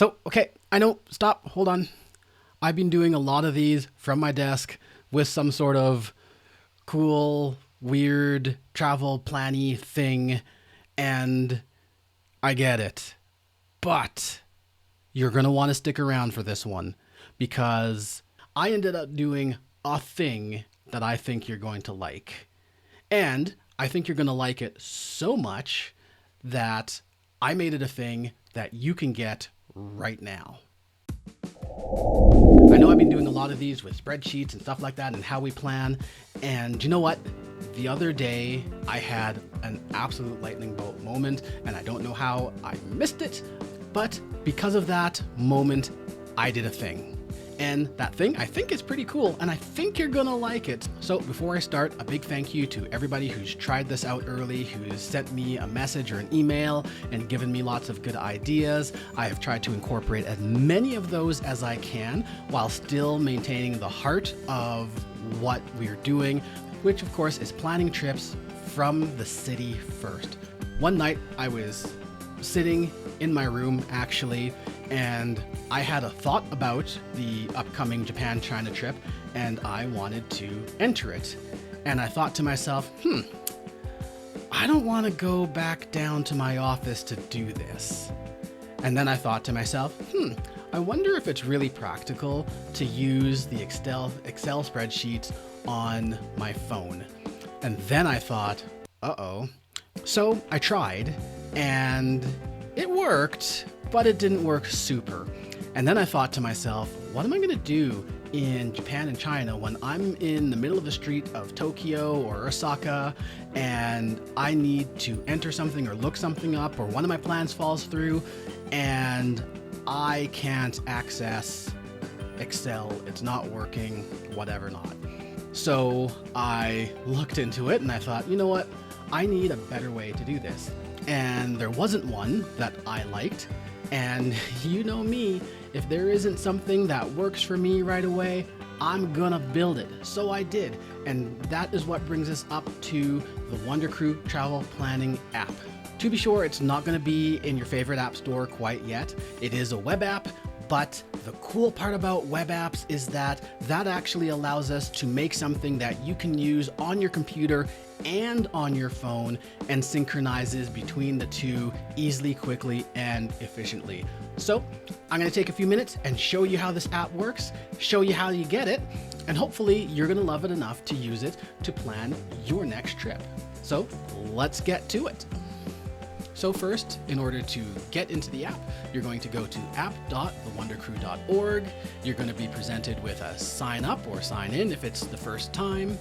Okay, I know, stop, hold on. I've been doing a lot of these from my desk with some sort of cool, weird travel planny thing, and I get it. But you're going to want to stick around for this one because I ended up doing a thing that I think you're going to like. And I think you're going to like it so much that I made it a thing that you can get right now. I know I've been doing a lot of these with spreadsheets and stuff like that and how we plan. And you know what? The other day I had an absolute lightning bolt moment and I don't know how I missed it, but because of that moment, I did a thing. And that thing I think is pretty cool and I think you're gonna like it. So before I start, a big thank you to everybody who's tried this out early, who's sent me a message or an email and given me lots of good ideas. I have tried to incorporate as many of those as I can while still maintaining the heart of what we're doing, which of course is planning trips from the city first. One night I was sitting in my room actually, and I had a thought about the upcoming Japan-China trip and I wanted to enter it. And I thought to myself, I don't want to go back down to my office to do this. And then I thought to myself, I wonder if it's really practical to use the Excel spreadsheets on my phone. And then I thought, uh-oh. So I tried and it worked, but it didn't work super. And then I thought to myself, what am I going to do in Japan and China when I'm in the middle of the street of Tokyo or Osaka and I need to enter something or look something up or one of my plans falls through and I can't access Excel, it's not working, whatever not. So I looked into it and I thought, you know what? I need a better way to do this. And there wasn't one that I liked. And you know me, if there isn't something that works for me right away, I'm gonna build it. So I did. And that is what brings us up to the Wonder Crew Travel Planning app. To be sure, it's not gonna be in your favorite app store quite yet. It is a web app, but the cool part about web apps is that actually allows us to make something that you can use on your computer and on your phone and synchronizes between the two easily, quickly, and efficiently. So I'm gonna take a few minutes and show you how this app works, show you how you get it, and hopefully you're gonna love it enough to use it to plan your next trip. So let's get to it. So first, in order to get into the app, you're going to go to app.thewondercrew.org. You're going to be presented with a sign up or sign in if it's the first time,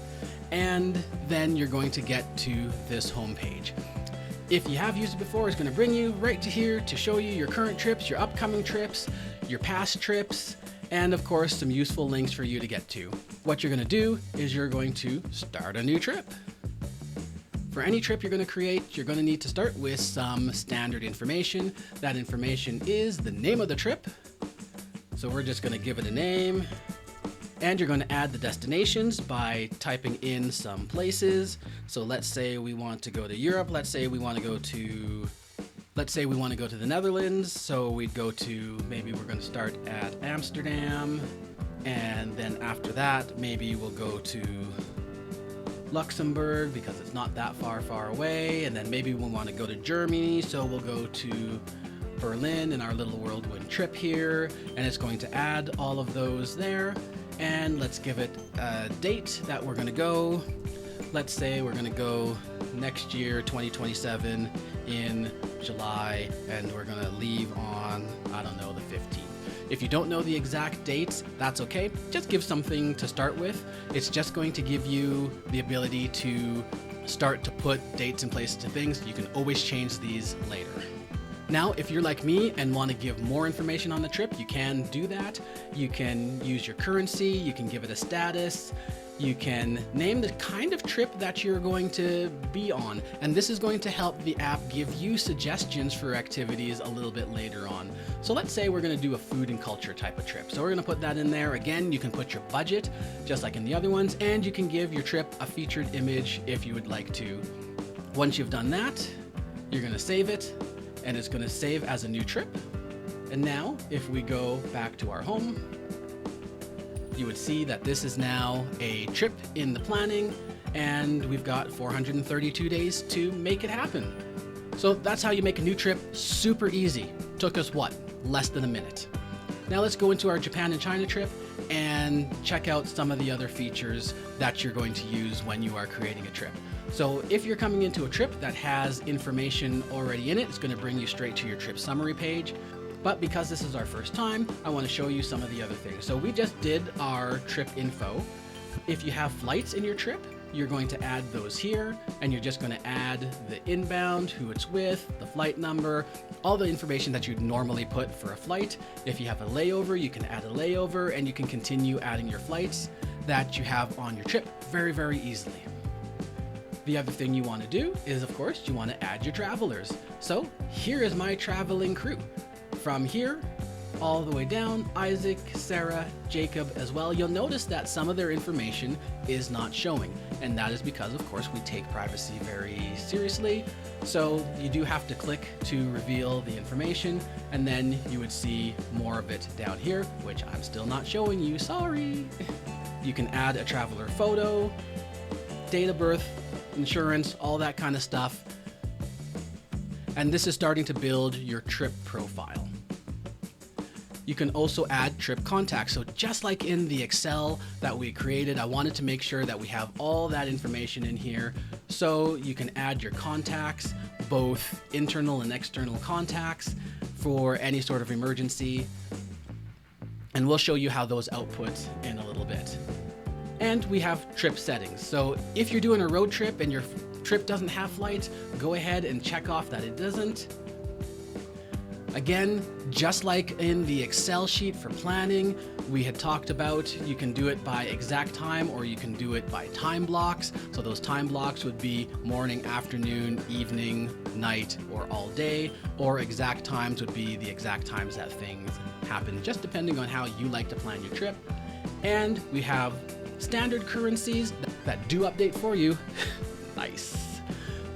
and then you're going to get to this homepage. If you have used it before, it's going to bring you right to here to show you your current trips, your upcoming trips, your past trips, and of course some useful links for you to get to. What you're going to do is you're going to start a new trip. For any trip you're going to create, you're going to need to start with some standard information. That information is the name of the trip. So we're just going to give it a name. And you're going to add the destinations by typing in some places. So let's say we want to go to Europe. Let's say we want to go to the Netherlands. So we'd go to, maybe we're going to start at Amsterdam. And then after that, maybe we'll go to Luxembourg because it's not that far away, and then maybe we'll want to go to Germany, so we'll go to Berlin in our little whirlwind trip here, and it's going to add all of those there. And let's give it a date that we're going to go. Let's say we're going to go next year, 2027 in July, and we're going to leave on, I don't know, the 15th. If you don't know the exact dates, that's okay. Just give something to start with. It's just going to give you the ability to start to put dates in place to things. You can always change these later. Now, if you're like me and want to give more information on the trip, you can do that. You can use your currency, you can give it a status, you can name the kind of trip that you're going to be on. And this is going to help the app give you suggestions for activities a little bit later on. So let's say we're going to do a food and culture type of trip. So we're going to put that in there. Again, you can put your budget just like in the other ones, and you can give your trip a featured image if you would like to. Once you've done that, you're going to save it, and it's going to save as a new trip. And now if we go back to our home, you would see that this is now a trip in the planning, and we've got 432 days to make it happen. So that's how you make a new trip super easy. Took us what? Less than a minute. Now let's go into our Japan and China trip and check out some of the other features that you're going to use when you are creating a trip. So if you're coming into a trip that has information already in it, it's going to bring you straight to your trip summary page. But because this is our first time, I want to show you some of the other things. So we just did our trip info. If you have flights in your trip, you're going to add those here, and you're just going to add the inbound, who it's with, the flight number, all the information that you'd normally put for a flight. If you have a layover, you can add a layover, and you can continue adding your flights that you have on your trip very, very easily. The other thing you want to do is, of course, you want to add your travelers. So here is my traveling crew. From here all the way down, Isaac, Sarah, Jacob as well. You'll notice that some of their information is not showing, and that is because, of course, we take privacy very seriously. So you do have to click to reveal the information, and then you would see more of it down here, which I'm still not showing you, sorry. You can add a traveler photo, date of birth, insurance, all that kind of stuff. And this is starting to build your trip profile. You can also add trip contacts. So just like in the Excel that we created, I wanted to make sure that we have all that information in here. So you can add your contacts, both internal and external contacts for any sort of emergency. And we'll show you how those output in a little bit. And we have trip settings. So if you're doing a road trip and your trip doesn't have flights, go ahead and check off that it doesn't. Again, just like in the Excel sheet for planning, we had talked about, you can do it by exact time or you can do it by time blocks. So those time blocks would be morning, afternoon, evening, night, or all day, or exact times would be the exact times that things happen, just depending on how you like to plan your trip. And we have standard currencies that do update for you. Nice.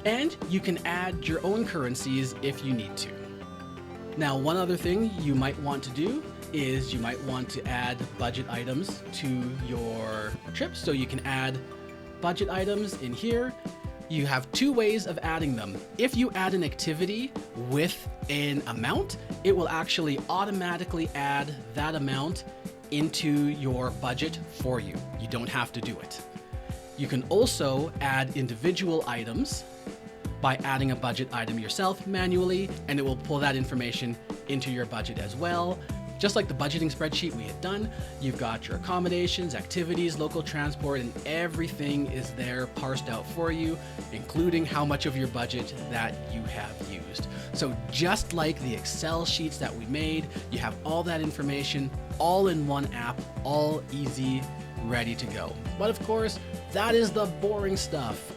And you can add your own currencies if you need to. Now, one other thing you might want to do is you might want to add budget items to your trip. So you can add budget items in here. You have two ways of adding them. If you add an activity with an amount, it will actually automatically add that amount into your budget for you. You don't have to do it. You can also add individual items by adding a budget item yourself manually, and it will pull that information into your budget as well. Just like the budgeting spreadsheet we had done, you've got your accommodations, activities, local transport, and everything is there parsed out for you, including how much of your budget that you have used. So just like the Excel sheets that we made, you have all that information all in one app, all easy, ready to go. But of course, that is the boring stuff.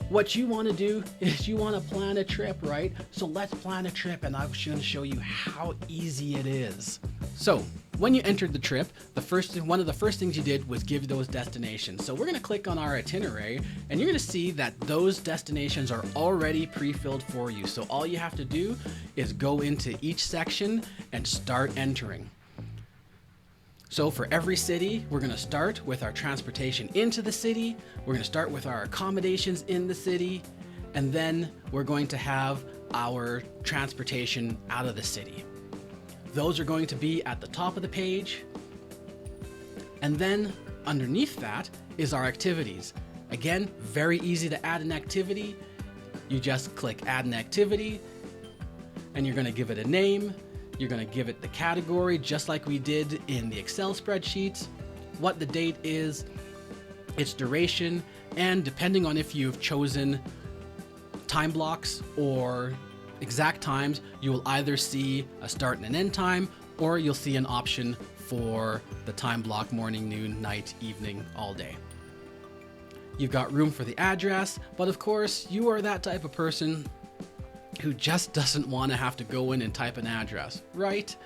What you want to do is you want to plan a trip, right? So let's plan a trip, and I'm going to show you how easy it is. So when you entered the trip, one of the first things you did was give those destinations. So we're going to click on our itinerary, and you're going to see that those destinations are already pre-filled for you. So all you have to do is go into each section and start entering. So for every city, we're going to start with our transportation into the city. We're going to start with our accommodations in the city. And then we're going to have our transportation out of the city. Those are going to be at the top of the page. And then underneath that is our activities. Again, very easy to add an activity. You just click add an activity, and you're going to give it a name. You're going to give it the category, just like we did in the Excel spreadsheets, what the date is, its duration, and depending on if you've chosen time blocks or exact times, you will either see a start and an end time, or you'll see an option for the time block, morning, noon, night, evening, all day. You've got room for the address, but of course, you are that type of person who just doesn't want to have to go in and type an address, right?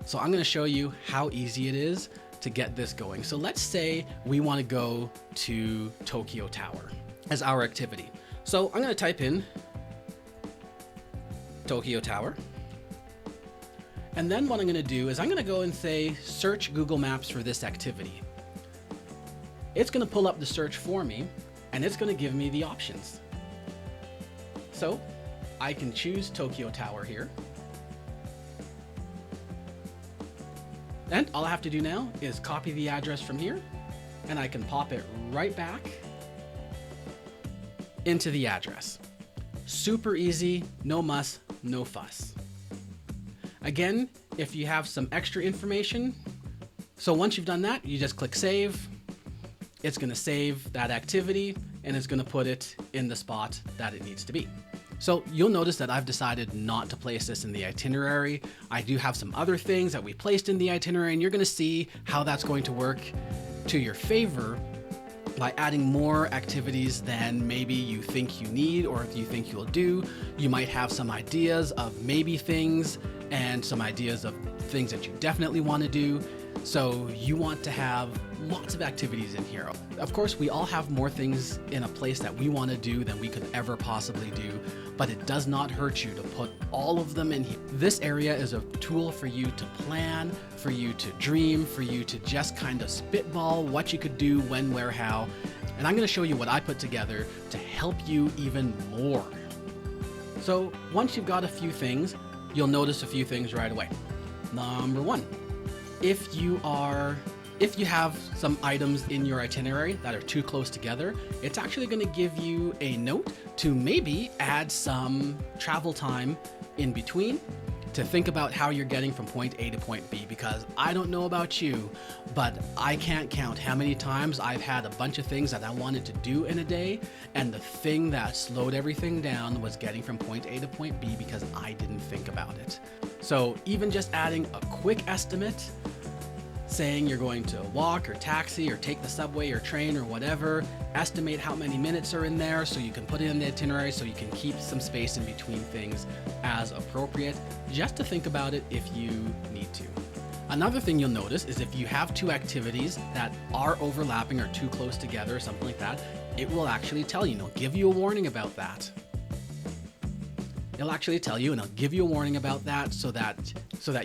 So I'm going to show you how easy it is to get this going. So let's say we want to go to Tokyo Tower as our activity. So I'm going to type in Tokyo Tower, And then what I'm going to do is I'm going to go and say, search Google Maps for this activity. It's going to pull up the search for me, and it's going to give me the options. So I can choose Tokyo Tower here. And all I have to do now is copy the address from here, and I can pop it right back into the address. Super easy, no muss, no fuss. Again, if you have some extra information, so once you've done that, you just click save. It's going to save that activity, and it's going to put it in the spot that it needs to be. So you'll notice that I've decided not to place this in the itinerary. I do have some other things that we placed in the itinerary, and you're going to see how that's going to work to your favor by adding more activities than maybe you think you need or you think you'll do. You might have some ideas of maybe things and some ideas of things that you definitely want to do. So you want to have lots of activities in here. Of course, we all have more things in a place that we want to do than we could ever possibly do, but it does not hurt you to put all of them in here. This area is a tool for you to plan, for you to dream, for you to just kind of spitball what you could do, when, where, how. And I'm going to show you what I put together to help you even more. So once you've got a few things, you'll notice a few things right away. Number one, if you have some items in your itinerary that are too close together, it's actually going to give you a note to maybe add some travel time in between to think about how you're getting from point A to point B, because I don't know about you, but I can't count how many times I've had a bunch of things that I wanted to do in a day, and the thing that slowed everything down was getting from point A to point B because I didn't think about it. So even just adding a quick estimate, saying you're going to walk or taxi or take the subway or train or whatever, estimate how many minutes are in there so you can put it in the itinerary so you can keep some space in between things as appropriate, just to think about it if you need to. Another thing you'll notice is if you have two activities that are overlapping or too close together or something like that, it will actually tell you, it'll give you a warning about that. It'll actually tell you, and it'll give you a warning about that so that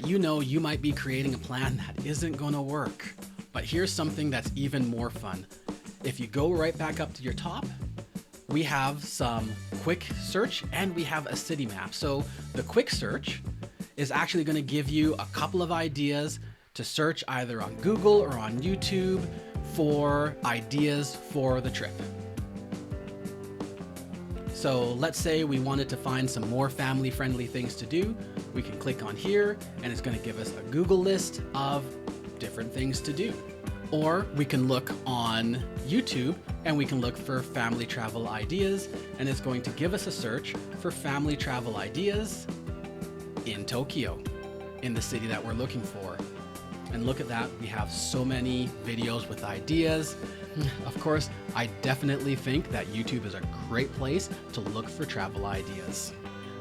you know you might be creating a plan that isn't going to work. But here's something that's even more fun. If you go right back up to your top, we have some quick search and we have a city map. So the quick search is actually going to give you a couple of ideas to search either on Google or on YouTube for ideas for the trip. So let's say we wanted to find some more family-friendly things to do. We can click on here and it's going to give us a Google list of different things to do. Or we can look on YouTube and we can look for family travel ideas, and it's going to give us a search for family travel ideas in Tokyo, in the city that we're looking for. And look at that, we have so many videos with ideas. Of course, I definitely think that YouTube is a great place to look for travel ideas.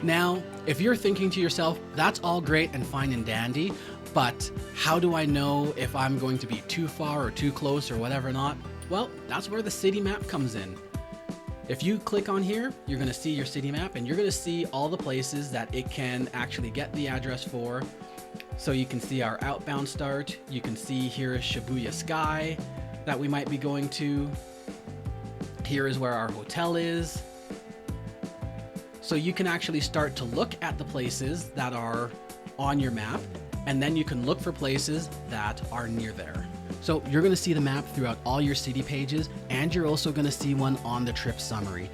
Now, if you're thinking to yourself, that's all great and fine and dandy, but how do I know if I'm going to be too far or too close or whatever not? Well, that's where the city map comes in. If you click on here, you're going to see your city map and you're going to see all the places that it can actually get the address for. So you can see our outbound start. You can see here is Shibuya Sky that we might be going to. Here is where our hotel is. So you can actually start to look at the places that are on your map, and then you can look for places that are near there. So you're going to see the map throughout all your city pages, and you're also going to see one on the trip summary.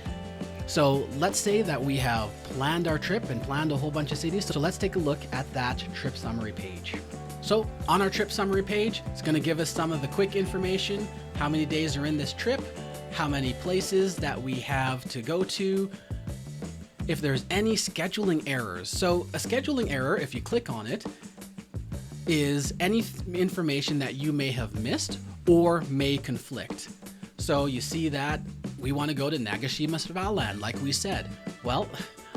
So let's say that we have planned our trip and planned a whole bunch of cities. So let's take a look at that trip summary page. So on our trip summary page, it's going to give us some of the quick information, how many days are in this trip, how many places that we have to go to, if there's any scheduling errors. So a scheduling error, if you click on it, is any information that you may have missed or may conflict. So you see that we want to go to Nagashima Land, like we said. Well,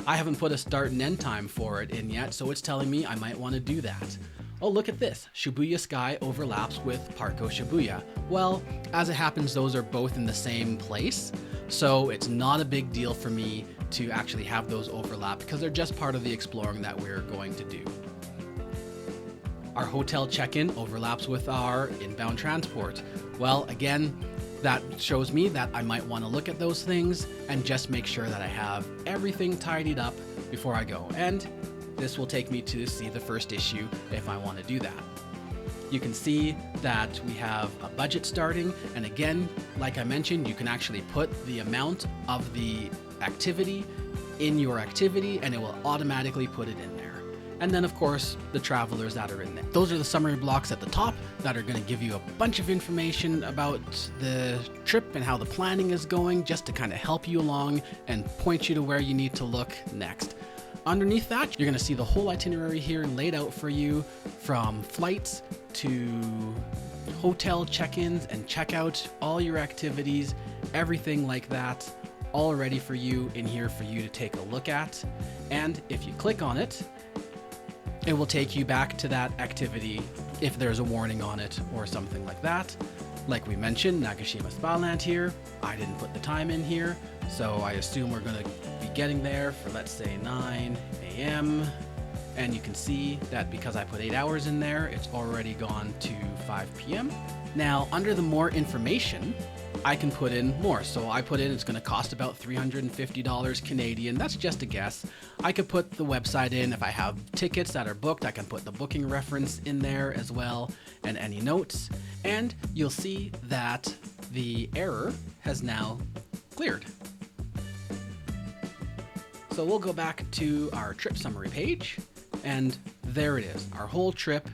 I haven't put a start and end time for it in yet, so it's telling me I might want to do that. Oh, look at this. Shibuya Sky overlaps with Parco Shibuya. Well, as it happens, those are both in the same place, so it's not a big deal for me to actually have those overlap because they're just part of the exploring that we're going to do. our hotel check-in overlaps with our inbound transport. Well, again, that shows me that I might want to look at those things and just make sure that I have everything tidied up before I go. And this will take me to see the first issue if I want to do that. You can see that we have a budget starting, and again, like I mentioned, you can actually put the amount of the activity in your activity and it will automatically put it in there. And then of course, the travelers that are in there. Those are the summary blocks at the top that are going to give you a bunch of information about the trip and how the planning is going, just to kind of help you along and point you to where you need to look next. Underneath that, you're going to see the whole itinerary here laid out for you, from flights to hotel check-ins and check-out, all your activities, everything like that, all ready for you in here for you to take a look at. And if you click on it, it will take you back to that activity if there's a warning on it or something like that. Like we mentioned, Nagashima Spa Land here, I didn't put the time in here, so I assume we're going to be getting there for, let's say, 9 a.m. And you can see that because I put 8 hours in there, it's already gone to 5 p.m. Now, under the more information, I can put in more. So I put in, it's going to cost about $350 Canadian. That's just a guess. I could put the website in. If I have tickets that are booked, I can put the booking reference in there as well, and any notes. And you'll see that the error has now cleared. So we'll go back to our trip summary page, and there it is, our whole trip,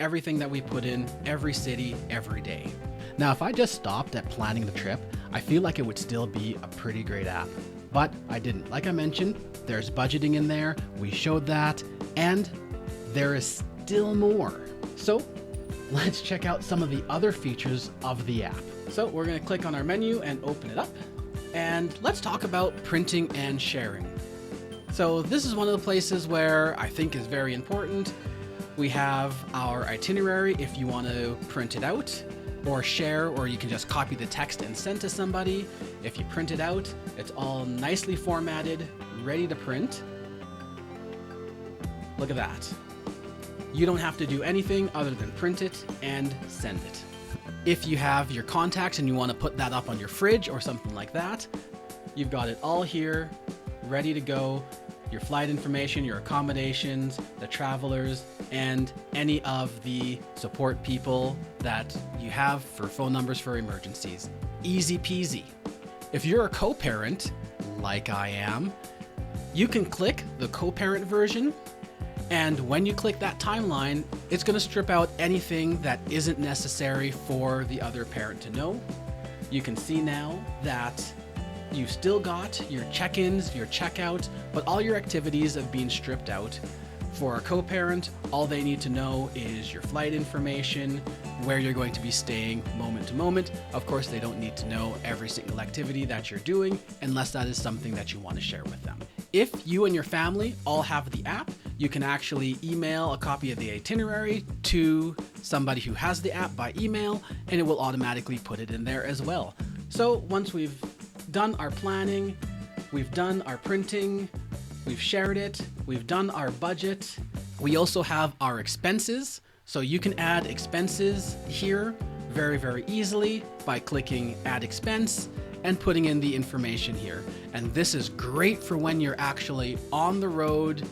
everything that we put in, every city, every day. Now, if I just stopped at planning the trip, I feel like it would still be a pretty great app, but I didn't. Like I mentioned, there's budgeting in there, we showed that, and there is still more. So let's check out some of the other features of the app. So we're going to click on our menu and open it up, and let's talk about printing and sharing. So this is one of the places where I think is very important. We have our itinerary if you want to print it out or share, or you can just copy the text and send to somebody. If you print it out, it's all nicely formatted, ready to print. Look at that. You don't have to do anything other than print it and send it. If you have your contacts and you want to put that up on your fridge or something like that, you've got it all here, ready to go. Your flight information, your accommodations, the travelers, and any of the support people that you have for phone numbers for emergencies. Easy peasy. If you're a co-parent, like I am, you can click the co-parent version, and when you click that timeline, it's going to strip out anything that isn't necessary for the other parent to know. You can see now that you've still got your check-ins, your checkouts, but all your activities have been stripped out. For a co-parent, all they need to know is your flight information, where you're going to be staying moment to moment. Of course, they don't need to know every single activity that you're doing unless that is something that you want to share with them. If you and your family all have the app, you can actually email a copy of the itinerary to somebody who has the app by email, and it will automatically put it in there as well. So once we've done our planning, we've done our printing, we've shared it, we've done our budget. We also have our expenses. So you can add expenses here very, very easily by clicking add expense and putting in the information here. And this is great for when you're actually on the road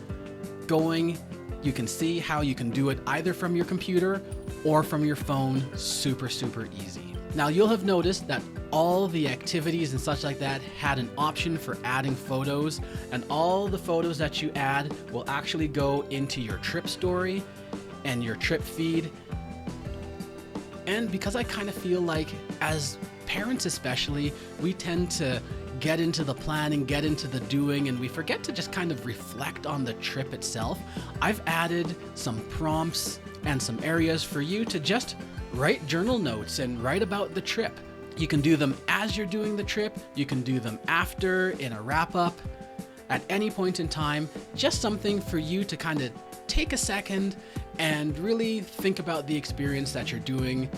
going. You can see how you can do it either from your computer or from your phone. Super, super easy. Now you'll have noticed that all the activities and such like that had an option for adding photos, and all the photos that you add will actually go into your trip story and your trip feed. And because I kind of feel like, as parents especially, we tend to get into the planning, get into the doing, and we forget to just kind of reflect on the trip itself. I've added some prompts and some areas for you to just write journal notes and write about the trip. You can do them as you're doing the trip. You can do them after, in a wrap up, at any point in time. Just something for you to kind of take a second and really think about the experience that you're doing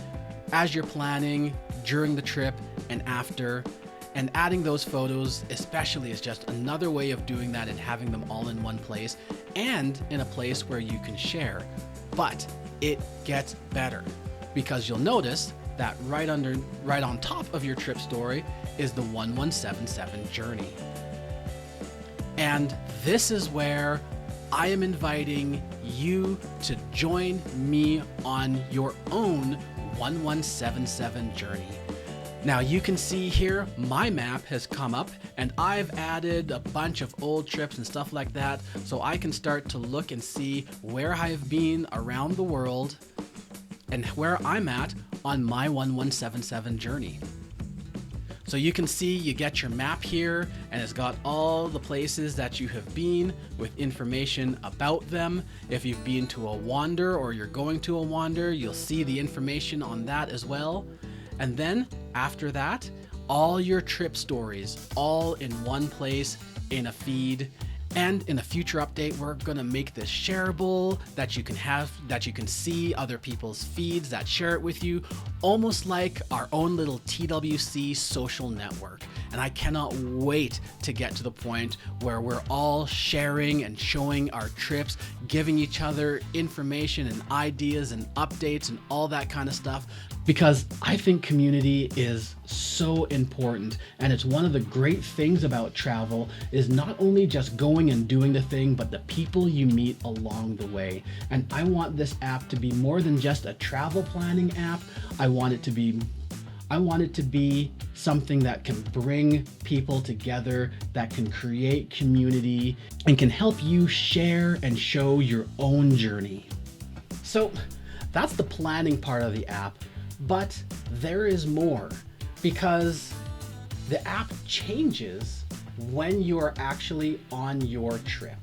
as you're planning, during the trip, and after. And adding those photos especially is just another way of doing that and having them all in one place and in a place where you can share. But it gets better, because you'll notice that right on top of your trip story is the 1177 journey. And this is where I am inviting you to join me on your own 1177 journey. Now you can see here my map has come up, and I've added a bunch of old trips and stuff like that, so I can start to look and see where I've been around the world and where I'm at on my 1177 journey. So you can see you get your map here, and it's got all the places that you have been with information about them. If you've been to a wander or you're going to a wander, you'll see the information on that as well. And then after that, all your trip stories, all in one place in a feed. And in a future update, we're gonna make this shareable, that you can see other people's feeds that share it with you, almost like our own little TWC social network. And I cannot wait to get to the point where we're all sharing and showing our trips, giving each other information and ideas and updates and all that kind of stuff, because I think community is so important. And it's one of the great things about travel is not only just going and doing the thing, but the people you meet along the way. And I want this app to be more than just a travel planning app. I want it to be something that can bring people together, that can create community, and can help you share and show your own journey. So that's the planning part of the app, but there is more, because the app changes when you are actually on your trip.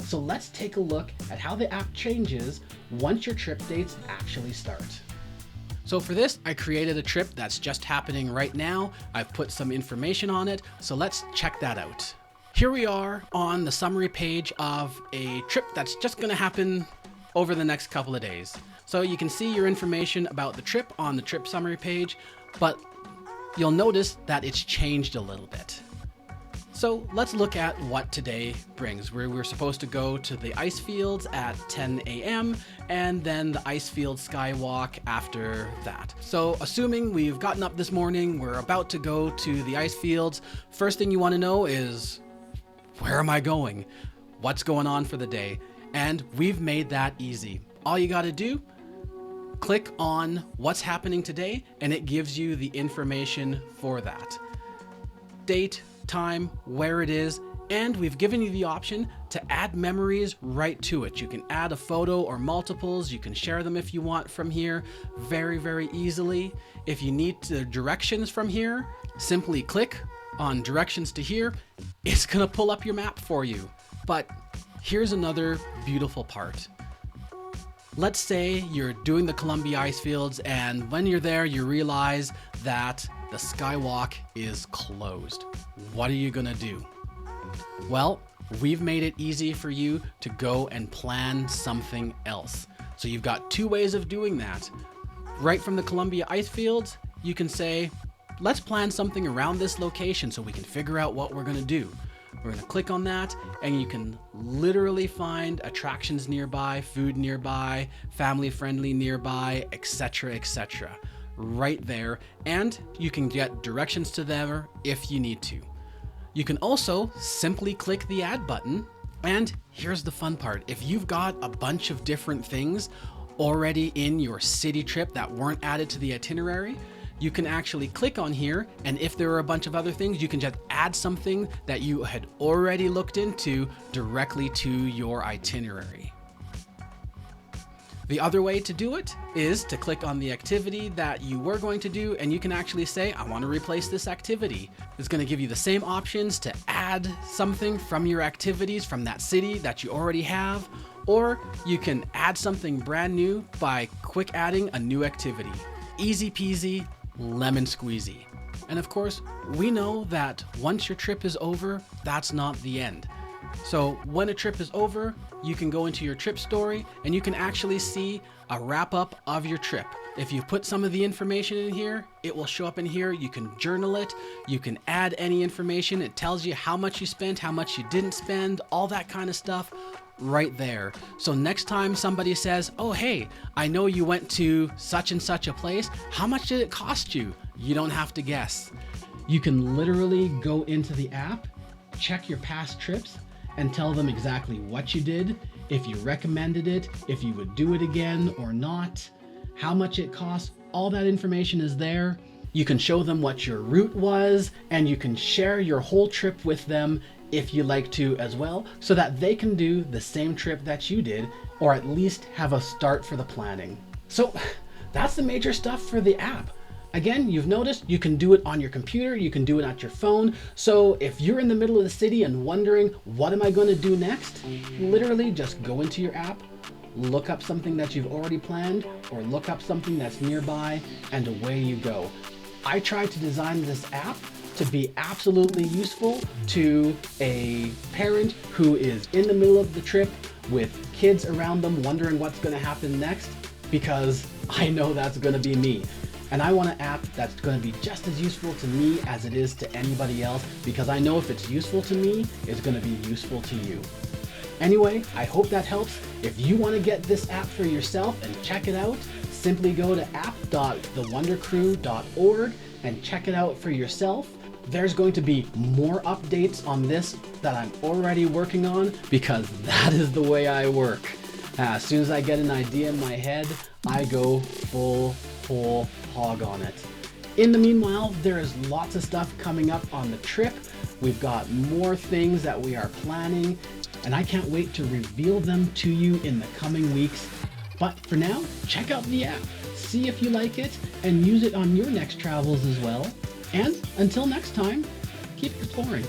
So let's take a look at how the app changes once your trip dates actually start. So for this, I created a trip that's just happening right now. I've put some information on it, so let's check that out. Here we are on the summary page of a trip that's just gonna happen over the next couple of days. So you can see your information about the trip on the trip summary page, but you'll notice that it's changed a little bit. So let's look at what today brings. We're supposed to go to the ice fields at 10 a.m. and then the ice field skywalk after that. So assuming we've gotten up this morning, we're about to go to the ice fields. First thing you want to know is, where am I going? What's going on for the day? And we've made that easy. All you got to do, click on what's happening today, and it gives you the information for that. Date, time, where it is, and we've given you the option to add memories right to it. You can add a photo or multiples. You can share them if you want from here very, very easily. If you need the directions from here, simply click on directions to here. It's gonna pull up your map for you. But here's another beautiful part. Let's say you're doing the Columbia ice fields, and when you're there, you realize that the skywalk is closed. What are you gonna do? Well, we've made it easy for you to go and plan something else. So you've got two ways of doing that. Right from the Columbia ice fields, you can say, let's plan something around this location so we can figure out what we're gonna do. We're gonna click on that, and you can literally find attractions nearby, food nearby, family friendly nearby, etc., etc. right there, and you can get directions to them if you need to. You can also simply click the add button, and here's the fun part. If you've got a bunch of different things already in your city trip that weren't added to the itinerary, you can actually click on here, and if there are a bunch of other things, you can just add something that you had already looked into directly to your itinerary. The other way to do it is to click on the activity that you were going to do, and you can actually say, I want to replace this activity. It's going to give you the same options to add something from your activities from that city that you already have, or you can add something brand new by quick adding a new activity. Easy peasy, lemon squeezy. And of course, we know that once your trip is over, that's not the end. So when a trip is over, you can go into your trip story and you can actually see a wrap up of your trip. If you put some of the information in here, it will show up in here. You can journal it. You can add any information. It tells you how much you spent, how much you didn't spend, all that kind of stuff, right there. So next time somebody says, oh, hey, I know you went to such and such a place. How much did it cost you? You don't have to guess. You can literally go into the app, check your past trips, and tell them exactly what you did, if you recommended it, if you would do it again or not, how much it costs. All that information is there. You can show them what your route was, and you can share your whole trip with them if you like to as well, so that they can do the same trip that you did, or at least have a start for the planning. So that's the major stuff for the app. Again, you've noticed you can do it on your computer, you can do it on your phone. So if you're in the middle of the city and wondering, what am I going to do next? Literally just go into your app, look up something that you've already planned, or look up something that's nearby, and away you go. I tried to design this app to be absolutely useful to a parent who is in the middle of the trip with kids around them wondering what's going to happen next, because I know that's going to be me. And I want an app that's going to be just as useful to me as it is to anybody else, because I know if it's useful to me, it's going to be useful to you. Anyway, I hope that helps. If you want to get this app for yourself and check it out, simply go to app.thewondercrew.org and check it out for yourself. There's going to be more updates on this that I'm already working on, because that is the way I work. As soon as I get an idea in my head, I go full whole hog on it. In the meanwhile, there is lots of stuff coming up on the trip. We've got more things that we are planning, and I can't wait to reveal them to you in the coming weeks. But for now, check out the app, see if you like it, and use it on your next travels as well. And until next time, keep exploring.